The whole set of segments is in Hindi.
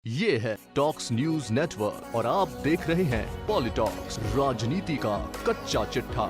ये है टॉक्स न्यूज नेटवर्क और आप देख रहे हैं पॉलिटॉक्स, राजनीति का कच्चा चिट्ठा।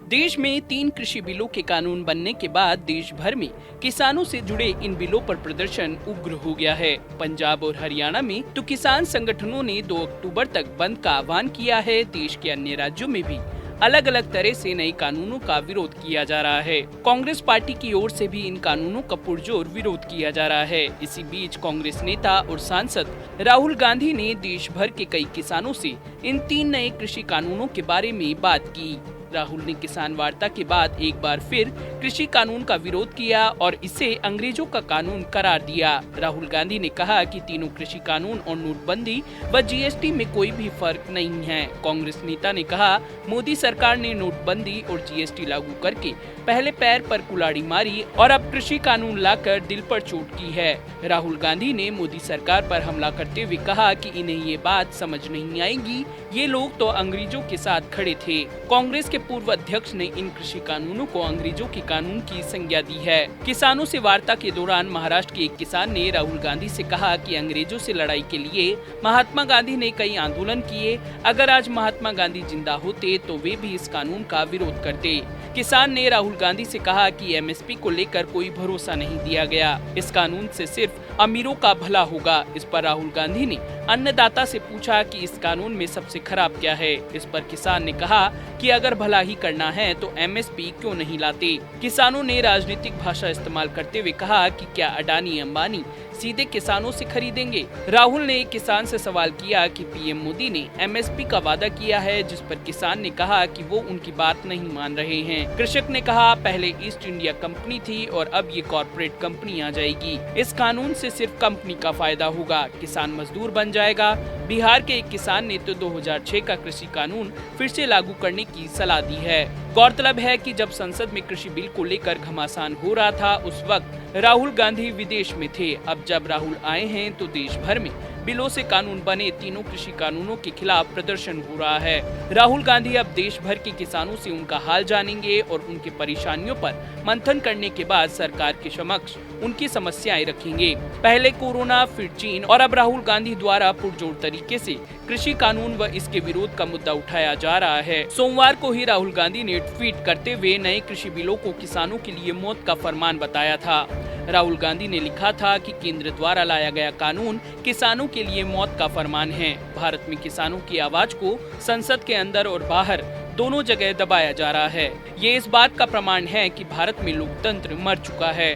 देश में 3 कृषि बिलों के कानून बनने के बाद देश भर में किसानों से जुड़े इन बिलों पर प्रदर्शन उग्र हो गया है। पंजाब और हरियाणा में तो किसान संगठनों ने 2 अक्टूबर तक बंद का आह्वान किया है। देश के अन्य राज्यों में भी अलग अलग तरह से नए कानूनों का विरोध किया जा रहा है। कांग्रेस पार्टी की ओर से भी इन कानूनों का पुरजोर विरोध किया जा रहा है। इसी बीच कांग्रेस नेता और सांसद राहुल गांधी ने देश भर के कई किसानों से इन 3 नए कृषि कानूनों के बारे में बात की। राहुल ने किसान वार्ता के बाद एक बार फिर कृषि कानून का विरोध किया और इसे अंग्रेजों का कानून करार दिया। राहुल गांधी ने कहा कि तीनों कृषि कानून और नोटबंदी व जीएसटी में कोई भी फर्क नहीं है। कांग्रेस नेता ने कहा, मोदी सरकार ने नोटबंदी और जीएसटी लागू करके पहले पैर पर कुल्हाड़ी मारी और अब कृषि कानून लाकर दिल पर चोट की है। राहुल गांधी ने मोदी सरकार पर हमला करते हुए कहा कि इन्हें ये बात समझ नहीं आएगी, ये लोग तो अंग्रेजों के साथ खड़े थे। कांग्रेस के पूर्व अध्यक्ष ने इन कृषि कानूनों को अंग्रेजों के कानून की संज्ञा दी है। किसानों से वार्ता के दौरान महाराष्ट्र के एक किसान ने राहुल गांधी से कहा कि अंग्रेजों से लड़ाई के लिए महात्मा गांधी ने कई आंदोलन किए। अगर आज महात्मा गांधी जिंदा होते तो वे भी इस कानून का विरोध करते। किसान ने राहुल गांधी से कहा कि एमएसपी को लेकर कोई भरोसा नहीं दिया गया, इस कानून से सिर्फ अमीरों का भला होगा। इस पर राहुल गांधी ने अन्नदाता से पूछा कि इस कानून में सबसे खराब क्या है। इस पर किसान ने कहा कि अगर भला ही करना है तो एमएसपी क्यों नहीं लाते। किसानों ने राजनीतिक भाषा इस्तेमाल करते हुए कहा कि क्या अडानी अंबानी सीधे किसानों से खरीदेंगे। राहुल ने किसान से सवाल किया कि पीएम मोदी ने एमएसपी का वादा किया है, जिस पर किसान ने कहा कि वो उनकी बात नहीं मान रहे हैं। कृषक ने कहा, पहले ईस्ट इंडिया कंपनी थी और अब ये कॉर्पोरेट कंपनी आ जाएगी। इस कानून से सिर्फ कंपनी का फायदा होगा, किसान मजदूर बन जाएगा। बिहार के एक किसान ने तो 2006 का कृषि कानून फिर से लागू करने की सलाह दी है। गौरतलब है कि जब संसद में कृषि बिल को लेकर घमासान हो रहा था, उस वक्त राहुल गांधी विदेश में थे। अब जब राहुल आए हैं तो देश भर में बिलों से कानून बने तीनों कृषि कानूनों के खिलाफ प्रदर्शन हो रहा है। राहुल गांधी अब देश भर के किसानों से उनका हाल जानेंगे और उनकी परेशानियों पर मंथन करने के बाद सरकार के समक्ष उनकी समस्याएं रखेंगे। पहले कोरोना, फिर चीन और अब राहुल गांधी द्वारा पुरजोर तरीके से कृषि कानून व इसके विरोध का मुद्दा उठाया जा रहा है। सोमवार को ही राहुल गांधी ने ट्वीट करते हुए नए कृषि बिलों को किसानों के लिए मौत का फरमान बताया था। राहुल गांधी ने लिखा था कि केंद्र द्वारा लाया गया कानून किसानों के लिए मौत का फरमान है। भारत में किसानों की आवाज को संसद के अंदर और बाहर दोनों जगह दबाया जा रहा है। ये इस बात का प्रमाण है कि भारत में लोकतंत्र मर चुका है।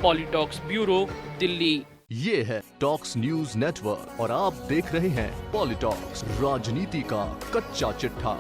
पॉलिटॉक्स ब्यूरो, दिल्ली। ये है टॉक्स न्यूज नेटवर्क और आप देख रहे हैं पॉलिटॉक्स, राजनीति का कच्चा चिट्ठा।